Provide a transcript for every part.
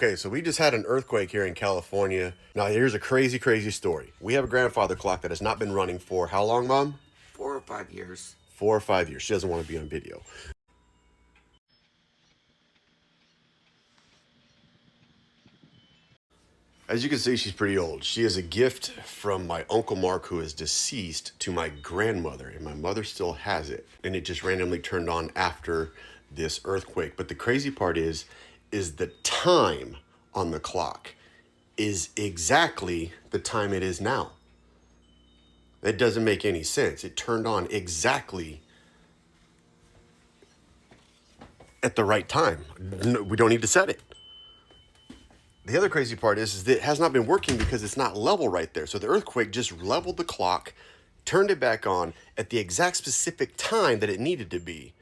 Okay, so we just had an earthquake here in California. Now, here's a crazy, crazy story. We have a grandfather clock that has not been running for how long, Mom? 4 or 5 years. 4 or 5 years. She doesn't want to be on video. As you can see, she's pretty old. She is a gift from my Uncle Mark, who is deceased, to my grandmother, and my mother still has it. And it just randomly turned on after this earthquake. But the crazy part is the time on the clock is exactly the time it is now. That doesn't make any sense. It turned on exactly at the right time. No, we don't need to set it. The other crazy part is that it has not been working because it's not level right there. So the earthquake just leveled the clock, turned it back on at the exact specific time that it needed to be.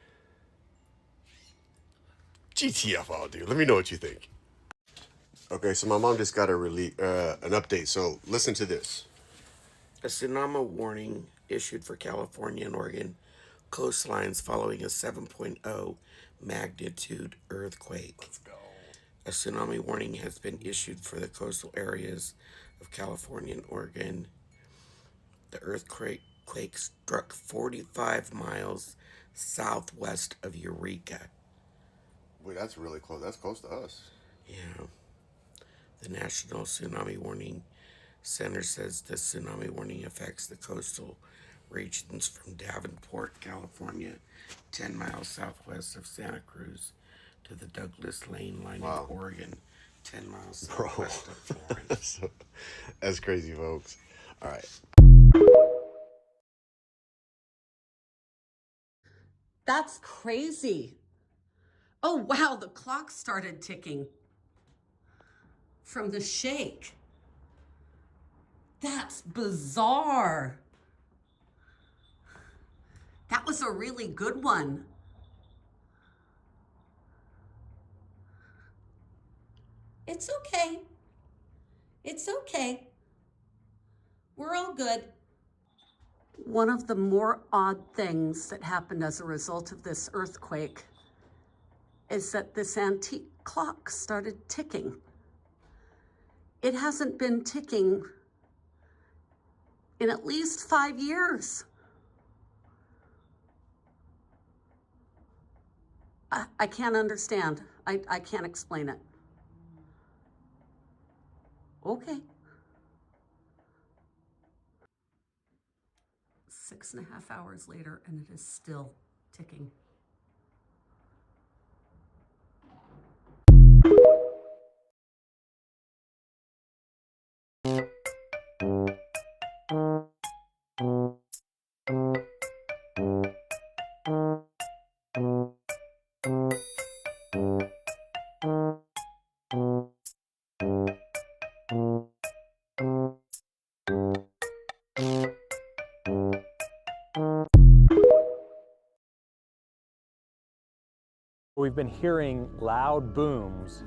GTFO, dude. Let me know what you think. Okay, so my mom just got an update. So listen to this. A tsunami warning issued for California and Oregon coastlines following a 7.0 magnitude earthquake. Let's go. A tsunami warning has been issued for the coastal areas of California and Oregon. The earthquake struck 45 miles southwest of Eureka. Wait, that's really close. That's close to us. Yeah. The National Tsunami Warning Center says the tsunami warning affects the coastal regions from Davenport, California, 10 miles southwest of Santa Cruz, to the Douglas Lane line in Oregon, 10 miles southwest of Florence. That's crazy, folks. All right. That's crazy. Oh, wow, the clock started ticking from the shake. That's bizarre. That was a really good one. It's okay. It's okay. We're all good. One of the more odd things that happened as a result of this earthquake is that this antique clock started ticking. It hasn't been ticking in at least 5 years. I can't understand. I can't explain it. Okay. 6.5 hours later, and it is still ticking. We've been hearing loud booms,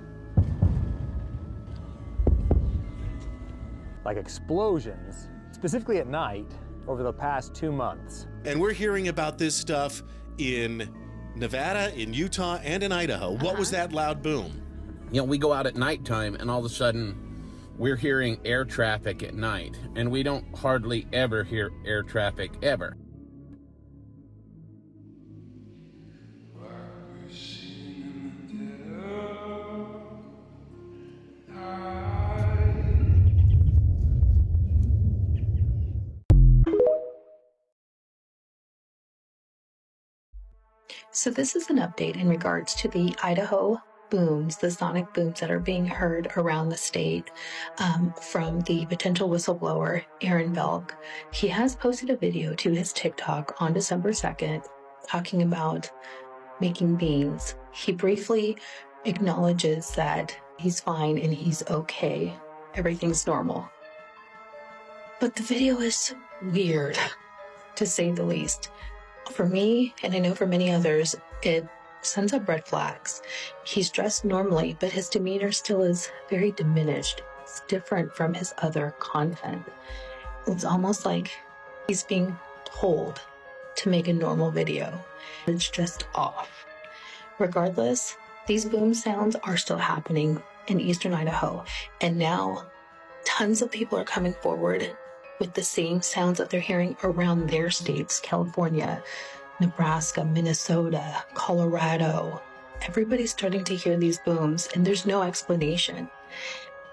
like explosions, specifically at night, over the past 2 months. And we're hearing about this stuff in Nevada, in Utah, and in Idaho. What was that loud boom? You know, we go out at nighttime and all of a sudden we're hearing air traffic at night, and we don't hardly ever hear air traffic ever. So this is an update in regards to the Idaho booms, the sonic booms that are being heard around the state from the potential whistleblower, Aaron Belk. He has posted a video to his TikTok on December 2nd talking about making beans. He briefly acknowledges that he's fine and he's okay. Everything's normal. But the video is weird, to say the least. For me, and I know for many others, it sends up red flags. He's dressed normally, but his demeanor still is very diminished. It's different from his other content. It's almost like he's being told to make a normal video. It's just off. Regardless, these boom sounds are still happening in eastern Idaho. And now tons of people are coming forward with the same sounds that they're hearing around their states, California, Nebraska, Minnesota, Colorado. Everybody's starting to hear these booms, and there's no explanation.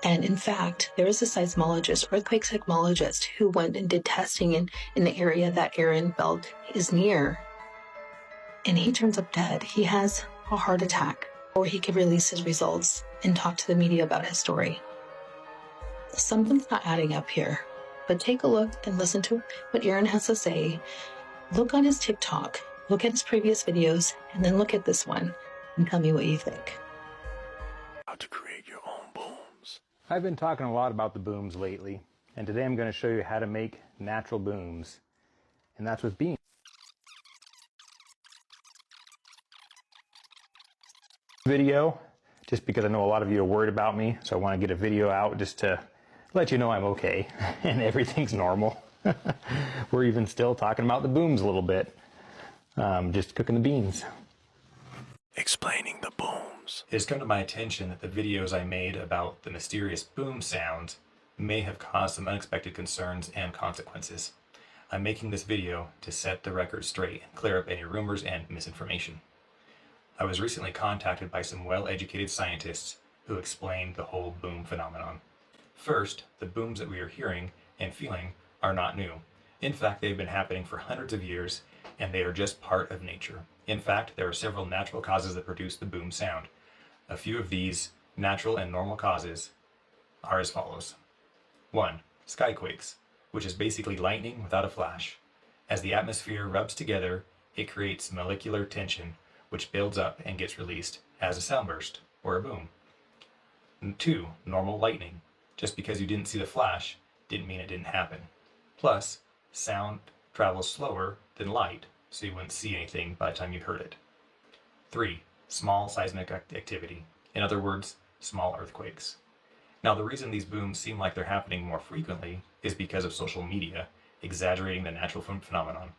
And in fact, there was a seismologist, earthquake seismologist, who went and did testing in the area that Aaron Belk is near. And he turns up dead. He has a heart attack, or he could release his results and talk to the media about his story. Something's not adding up here. But take a look and listen to what Aaron has to say. Look on his TikTok, look at his previous videos, and then look at this one and tell me what you think. How to create your own booms. I've been talking a lot about the booms lately, and today I'm going to show you how to make natural booms, and that's with beans. Video, just because I know a lot of you are worried about me, so I want to get a video out just to let you know I'm okay and everything's normal. We're even still talking about the booms a little bit, just cooking the beans. Explaining the booms. It has come to my attention that the videos I made about the mysterious boom sounds may have caused some unexpected concerns and consequences. I'm making this video to set the record straight and clear up any rumors and misinformation. I was recently contacted by some well-educated scientists who explained the whole boom phenomenon. First, the booms that we are hearing and feeling are not new. In fact, they've been happening for hundreds of years, and they are just part of nature. In fact, there are several natural causes that produce the boom sound. A few of these natural and normal causes are as follows. 1. Skyquakes, which is basically lightning without a flash. As the atmosphere rubs together, it creates molecular tension, which builds up and gets released as a sound burst, or a boom. 2. Normal lightning. Just because you didn't see the flash didn't mean it didn't happen. Plus, sound travels slower than light, so you wouldn't see anything by the time you heard it. 3. Small seismic activity. In other words, small earthquakes. Now, the reason these booms seem like they're happening more frequently is because of social media, exaggerating the natural phenomenon.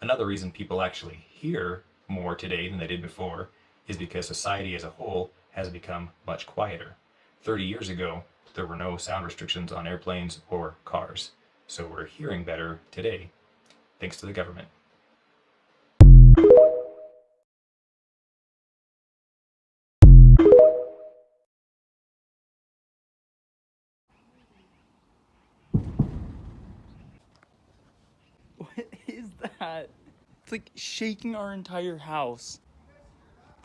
Another reason people actually hear more today than they did before is because society as a whole has become much quieter. 30 years ago, there were no sound restrictions on airplanes or cars, so we're hearing better today, thanks to the government. What is that? It's like shaking our entire house.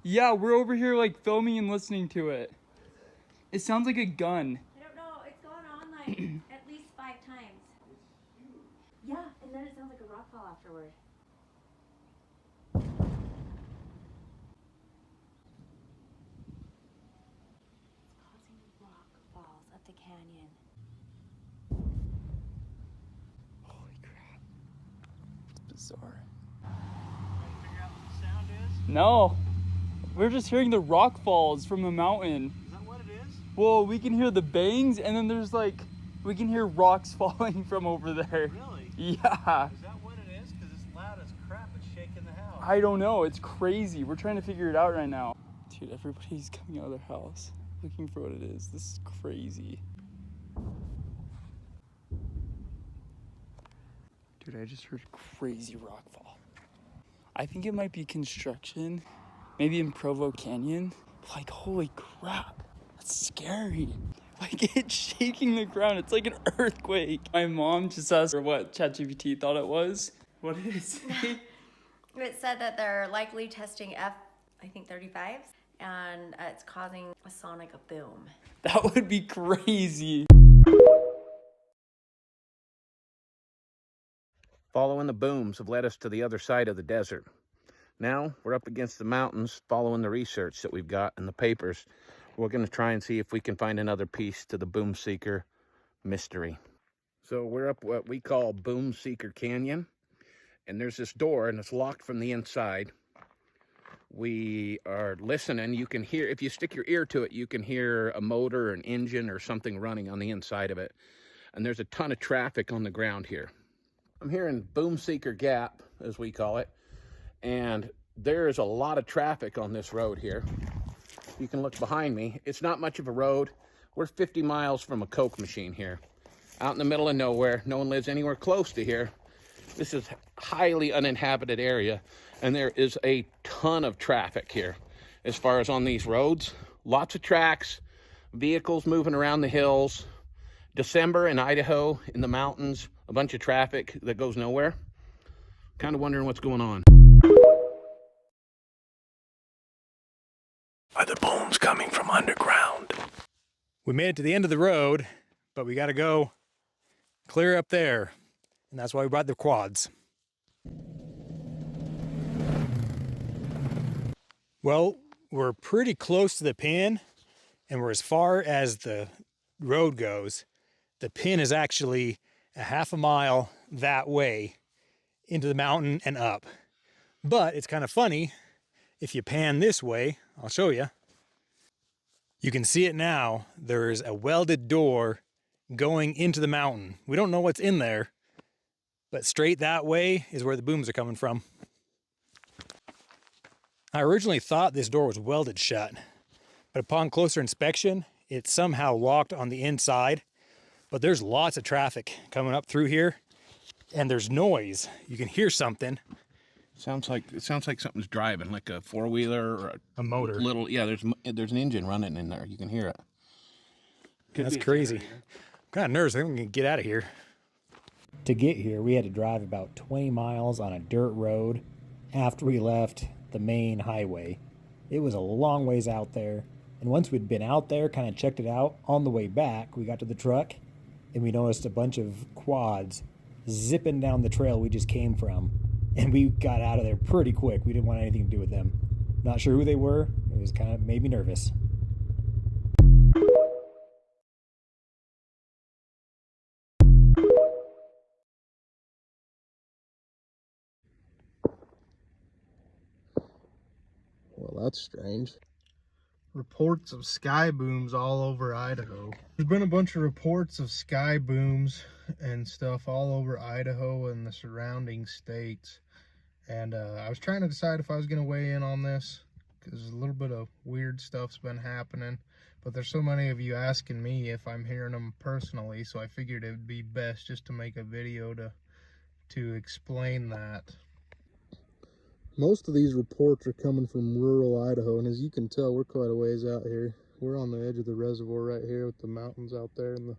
Yeah, we're over here like filming and listening to it. It sounds like a gun. I don't know, it's going on like at least 5 times. Yeah, and then it sounds like a rock fall afterward. It's causing rock falls up the canyon. Holy crap. It's bizarre. Figure out what the sound is? No. We're just hearing the rock falls from the mountain. Is that what it is? Well, we can hear the bangs, and then there's like, we can hear rocks falling from over there. Really? Yeah. Is that what it is? Because it's loud as crap. It's shaking the house. I don't know. It's crazy. We're trying to figure it out right now. Dude, everybody's coming out of their house looking for what it is. This is crazy. Dude, I just heard crazy rock fall. I think it might be construction. Maybe in Provo Canyon. Like, holy crap. That's scary. Like, it's shaking the ground. It's like an earthquake. My mom just asked her what ChatGPT thought it was. What did it say? It said that they're likely testing F-35s, and it's causing a sonic boom. That would be crazy. Following the booms have led us to the other side of the desert. Now we're up against the mountains following the research that we've got in the papers. We're going to try and see if we can find another piece to the Boom Seeker mystery. So we're up what we call Boom Seeker Canyon, and there's this door and it's locked from the inside. We are listening. You can hear, if you stick your ear to it, you can hear a motor or an engine or something running on the inside of it. And there's a ton of traffic on the ground here. I'm here in Boom Seeker Gap, as we call it. And there is a lot of traffic on this road here. You can look behind me. It's not much of a road. We're 50 miles from a Coke machine here. Out in the middle of nowhere. No one lives anywhere close to here. This is a highly uninhabited area, and there is a ton of traffic here. As far as on these roads, lots of tracks, vehicles moving around the hills. December in Idaho, in the mountains, a bunch of traffic that goes nowhere. Kind of wondering what's going on. Are the booms coming from underground? We made it to the end of the road, but we got to go clear up there. And that's why we brought the quads. Well, we're pretty close to the pin, and we're as far as the road goes. The pin is actually a half a mile that way into the mountain and up. But it's kind of funny, if you pan this way, I'll show you. You can see it now. There's a welded door going into the mountain. We don't know what's in there, but straight that way is where the booms are coming from. I originally thought this door was welded shut, but upon closer inspection, it's somehow locked on the inside. But there's lots of traffic coming up through here, and there's noise. You can hear something. It sounds like something's driving, like a four-wheeler or a motor. Little, yeah. There's an engine running in there. You can hear it. That's crazy. I'm kind of nervous. I think we can get out of here. To get here, we had to drive about 20 miles on a dirt road after we left the main highway. It was a long ways out there, and once we'd been out there, kind of checked it out, on the way back, we got to the truck, and we noticed a bunch of quads zipping down the trail we just came from, and we got out of there pretty quick. We didn't want anything to do with them. Not sure who they were. It was kind of made me nervous. Well, that's strange. Reports of sky booms all over Idaho. There's been a bunch of reports of sky booms and stuff all over Idaho and the surrounding states. And I was trying to decide if I was going to weigh in on this, because a little bit of weird stuff's been happening. But there's so many of you asking me if I'm hearing them personally, so I figured it would be best just to make a video to explain that. Most of these reports are coming from rural Idaho, and as you can tell, we're quite a ways out here. We're on the edge of the reservoir right here with the mountains out there in the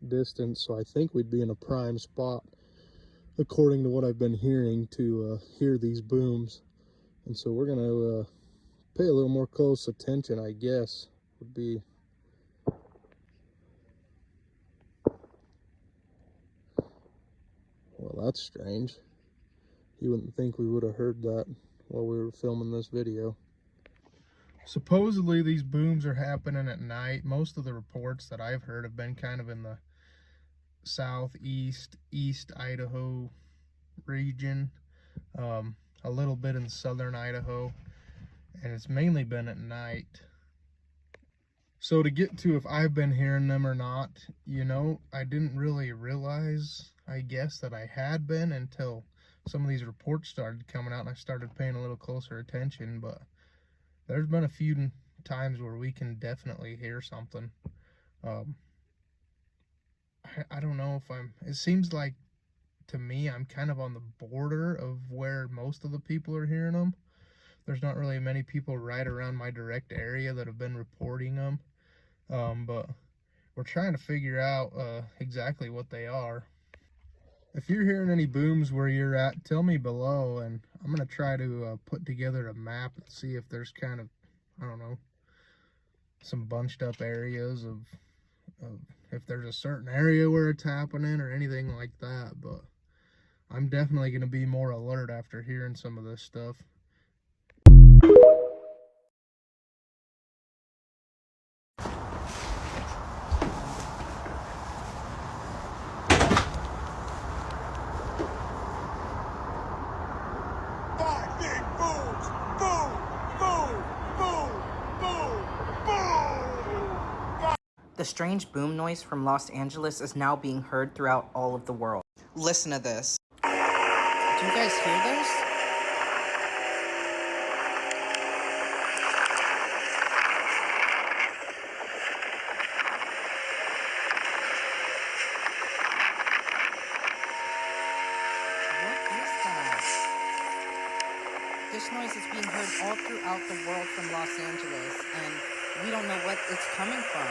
distance, so I think we'd be in a prime spot, according to what I've been hearing, to hear these booms. And so we're going to pay a little more close attention, I guess, would be. Well, that's strange. You wouldn't think we would have heard that while we were filming this video. Supposedly these booms are happening at night. Most of the reports that I've heard have been kind of in the southeast, east Idaho region, a little bit in southern Idaho, and it's mainly been at night. So to get to if I've been hearing them or not, you know, I didn't really realize, I guess, that I had been until some of these reports started coming out and I started paying a little closer attention. But there's been a few times where we can definitely hear something. I don't know if it seems like to me I'm kind of on the border of where most of the people are hearing them. There's not really many people right around my direct area that have been reporting them, but we're trying to figure out exactly what they are. If you're hearing any booms where you're at, tell me below, and I'm going to try to put together a map and see if there's kind of, I don't know, some bunched up areas of if there's a certain area where it's happening or anything like that. But I'm definitely going to be more alert after hearing some of this stuff. The strange boom noise from Los Angeles is now being heard throughout all of the world. Listen to this. Do you guys hear this? this noise is being heard all throughout the world from Los Angeles, and we don't know what it's coming from.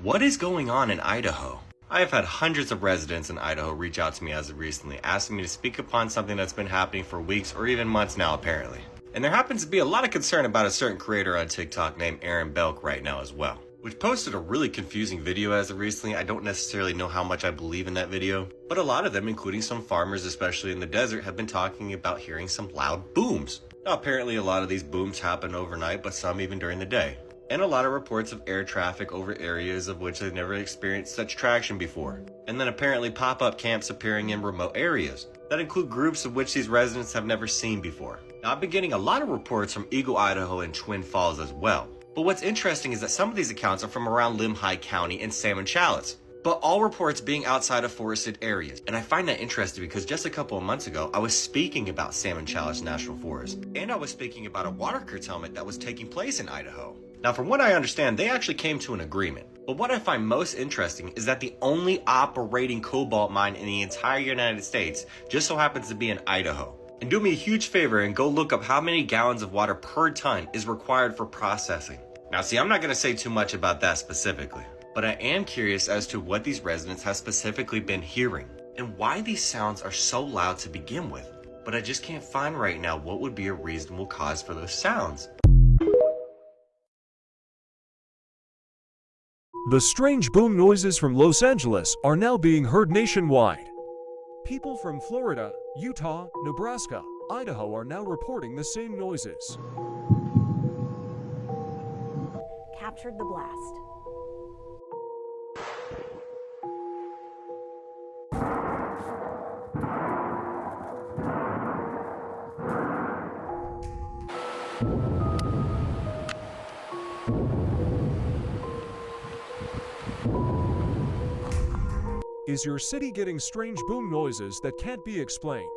What is going on in Idaho? I have had hundreds of residents in Idaho reach out to me as of recently, asking me to speak upon something that's been happening for weeks or even months now, apparently. And there happens to be a lot of concern about a certain creator on TikTok named Aaron Belk right now as well, which posted a really confusing video as of recently. I don't necessarily know how much I believe in that video, but a lot of them, including some farmers, especially in the desert, have been talking about hearing some loud booms. Now, apparently a lot of these booms happen overnight, but some even during the day. And a lot of reports of air traffic over areas of which they've never experienced such traction before. And then apparently pop-up camps appearing in remote areas that include groups of which these residents have never seen before. Now, I've been getting a lot of reports from Eagle, Idaho and Twin Falls as well. But what's interesting is that some of these accounts are from around Limhi County and Salmon Challis, but all reports being outside of forested areas. And I find that interesting because just a couple of months ago, I was speaking about Salmon Challis National Forest, and I was speaking about a water curtailment that was taking place in Idaho. Now, from what I understand, they actually came to an agreement. But what I find most interesting is that the only operating cobalt mine in the entire United States just so happens to be in Idaho. And do me a huge favor and go look up how many gallons of water per ton is required for processing. Now, see, I'm not going to say too much about that specifically, but I am curious as to what these residents have specifically been hearing and why these sounds are so loud to begin with. But I just can't find right now what would be a reasonable cause for those sounds. The strange boom noises from Los Angeles are now being heard nationwide. People from Florida, Utah, Nebraska, Idaho are now reporting the same noises. Captured the blast. Is your city getting strange boom noises that can't be explained?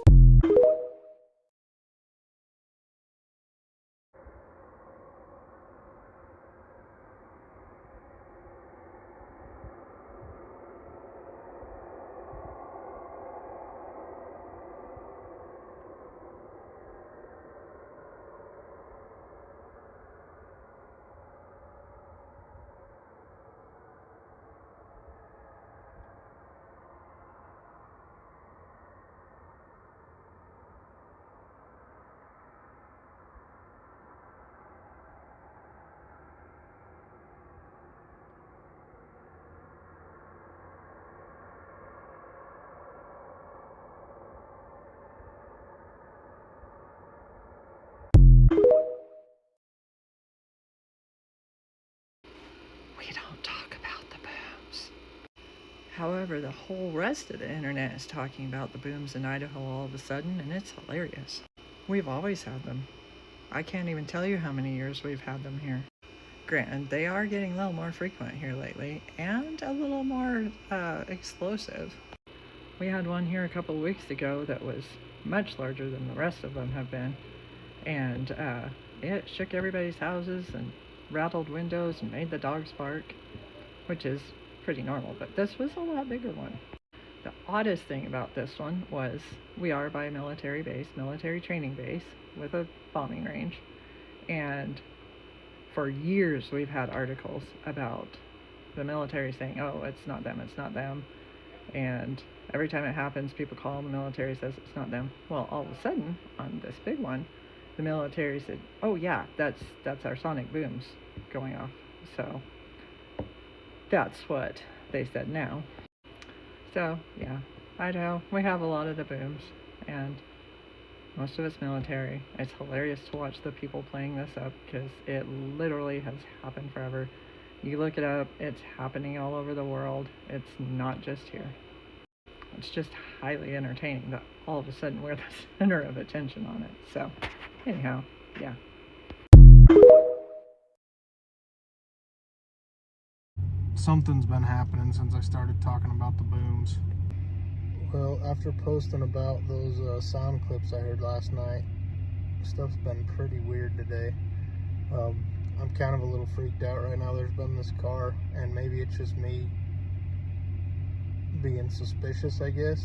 We don't talk about the booms. However, the whole rest of the internet is talking about the booms in Idaho all of a sudden, and it's hilarious. We've always had them. I can't even tell you how many years we've had them here. Granted, they are getting a little more frequent here lately, and a little more explosive. We had one here a couple of weeks ago that was much larger than the rest of them have been, and it shook everybody's houses and rattled windows and made the dogs bark, which is pretty normal, but this was a lot bigger one. The oddest thing about this one was we are by a military base, military training base with a bombing range, and for years we've had articles about the military saying, oh, it's not them, and every time it happens people call, the military says it's not them. Well, all of a sudden on this big one, the military said, oh yeah, that's our sonic booms going off. So that's what they said now. So yeah, Idaho, we have a lot of the booms, and most of it's military. It's hilarious to watch the people playing this up because it literally has happened forever. You look it up, it's happening all over the world. It's not just here. It's just highly entertaining that all of a sudden we're the center of attention on it. So anyhow, yeah. Something's been happening since I started talking about the booms. Well, after posting about those sound clips I heard last night, stuff's been pretty weird today. I'm kind of a little freaked out right now. There's been this car, and maybe it's just me being suspicious, I guess.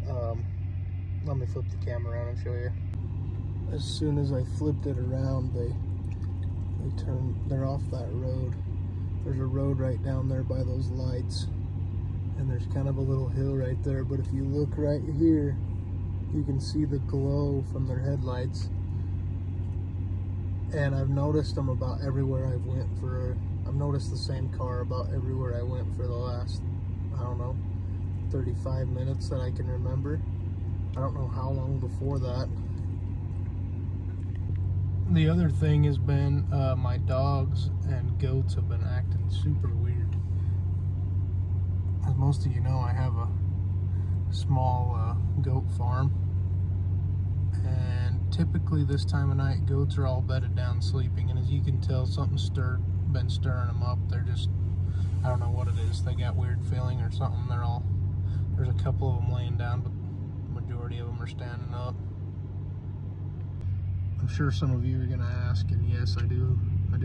Let me flip the camera around and show you. As soon as I flipped it around, they're off that road. There's a road right down there by those lights, and there's kind of a little hill right there, but if you look right here, you can see the glow from their headlights. And I've noticed them about everywhere I've went I've noticed the same car about everywhere I went for the last, I don't know, 35 minutes that I can remember. I don't know how long before that. The other thing has been my dogs and goats have been acting super weird. As most of you know, I have a small goat farm, and typically this time of night goats are all bedded down sleeping, and as you can tell, something's been stirring them up. They're just, I don't know what it is, they got weird feeling or something. There's a couple of them laying down, but the majority of them are standing up. I'm sure some of you are gonna ask, and yes, I do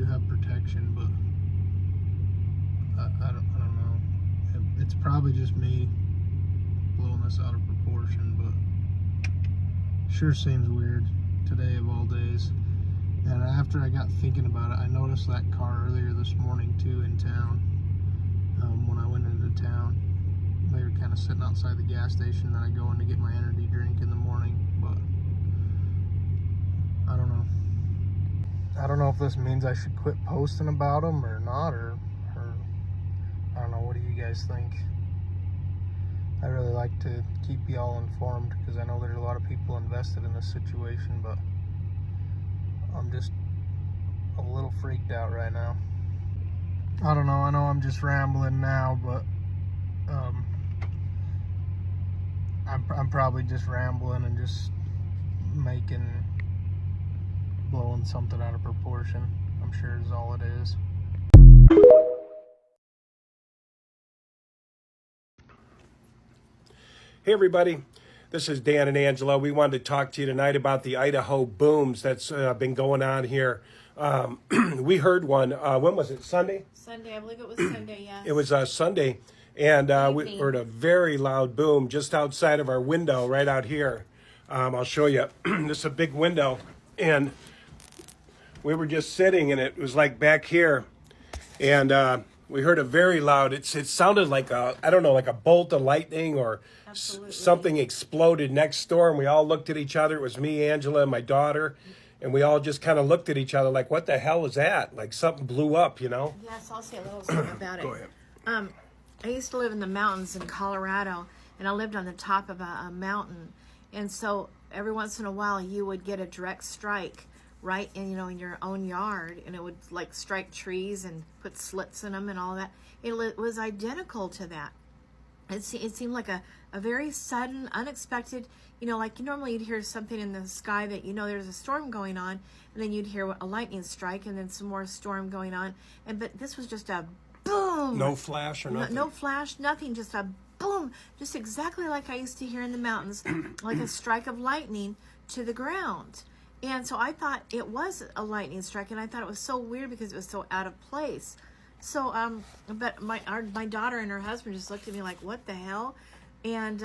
have protection, but I don't know. It's probably just me blowing this out of proportion, but sure seems weird today of all days. And after I got thinking about it, I noticed that car earlier this morning too in town. When I went into town, they were kind of sitting outside the gas station that I go in to get my energy drink in the morning, but I don't know. I don't know if this means I should quit posting about them or not, or I don't know. What do you guys think? I really like to keep you all informed because I know there's a lot of people invested in this situation, but I'm just a little freaked out right now. I don't know. I know I'm just rambling now, but I'm probably just rambling and just blowing something out of proportion. I'm sure is all it is. Hey everybody, this is Dan and Angela. We wanted to talk to you tonight about the Idaho booms that's been going on here. We heard one, when was it, Sunday? Sunday, I believe it was Sunday, yes. It was Sunday, and we heard a very loud boom just outside of our window right out here. I'll show you. This is a big window, and we were just sitting, and it was like back here, and we heard a very loud, it sounded like I don't know, like a bolt of lightning or something exploded next door, and we all looked at each other. It was me, Angela, and my daughter, and we all just kind of looked at each other like, what the hell is that? Like something blew up, you know? Yes, I'll say a little something about it. Go ahead. I used to live in the mountains in Colorado, and I lived on the top of a mountain, and so every once in a while you would get a direct strike right in, in your own yard, and it would like strike trees and put slits in them and all that. It was identical to that. It seemed like a very sudden, unexpected, like normally you'd hear something in the sky that there's a storm going on, and then you'd hear a lightning strike and then some more storm going on, but this was just a boom. No flash or nothing? No flash, nothing, just a boom, just exactly like I used to hear in the mountains, like a strike of lightning to the ground. And so I thought it was a lightning strike, and I thought it was so weird because it was so out of place. So, but my daughter and her husband just looked at me like, what the hell? And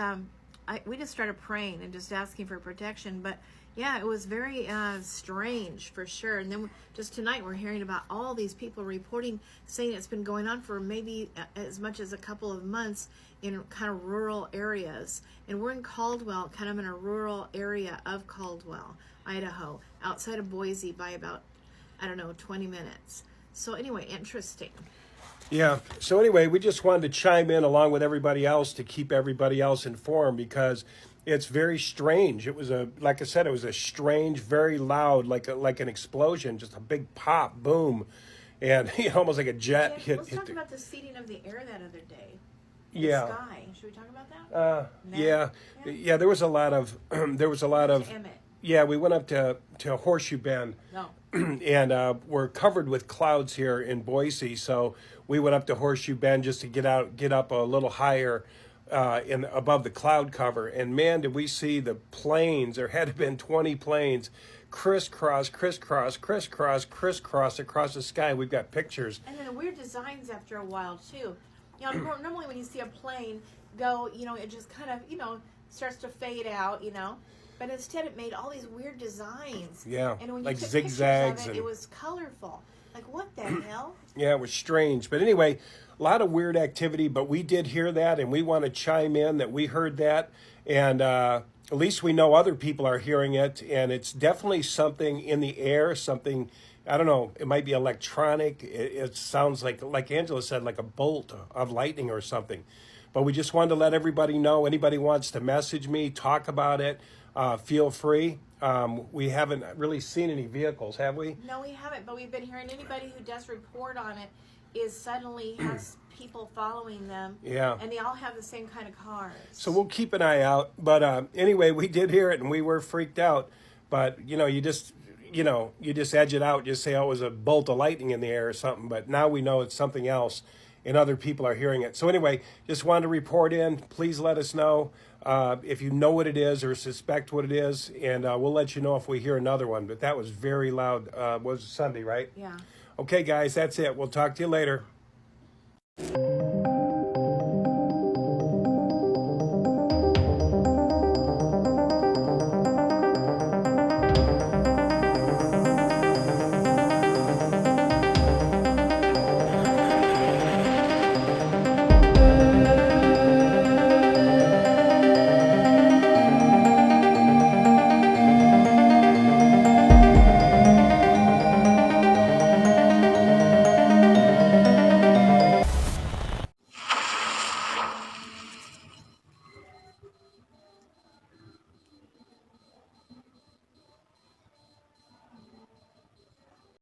we just started praying and just asking for protection. But yeah, it was very strange for sure. And then just tonight we're hearing about all these people reporting, saying it's been going on for maybe as much as a couple of months in kind of rural areas. And we're in Caldwell, kind of in a rural area of Caldwell, Idaho, outside of Boise by about, 20 minutes. So anyway, interesting. Yeah. So anyway, we just wanted to chime in along with everybody else to keep everybody else informed because it's very strange. It was like I said, it was a strange, very loud, like an explosion, just a big pop, boom, and almost like a jet hit. Let's talk about the seeding of the air that other day. Yeah. The sky. Should we talk about that? No? Yeah. There was a lot of. Yeah, we went up to Horseshoe Bend. No. And we're covered with clouds here in Boise, so we went up to Horseshoe Bend just to get up a little higher above the cloud cover. And man, did we see the planes. There had been 20 planes crisscross across the sky. We've got pictures. And then the weird designs after a while too. Normally when you see a plane go, it just kind of, starts to fade out, you know. But instead it made all these weird designs. Yeah, And when you like took zigzags pictures of it, and- it was colorful. Like, what the hell? Yeah, it was strange. But anyway, a lot of weird activity, but we did hear that, and we want to chime in that we heard that. And at least we know other people are hearing it, and it's definitely something in the air, something, I don't know, it might be electronic. It sounds like Angela said, like a bolt of lightning or something. But we just wanted to let everybody know. Anybody wants to message me, talk about it, feel free. We haven't really seen any vehicles, have we? No, we haven't, but we've been hearing anybody who does report on it is suddenly has people following them. Yeah. And they all have the same kind of cars. So we'll keep an eye out. But anyway, we did hear it and we were freaked out. But, you just edge it out, just say, oh, it was a bolt of lightning in the air or something. But now we know it's something else and other people are hearing it. So anyway, just wanted to report in. Please let us know if you know what it is or suspect what it is. And we'll let you know if we hear another one. But that was very loud. Was Sunday, right? Yeah. Okay, guys, that's it. We'll talk to you later.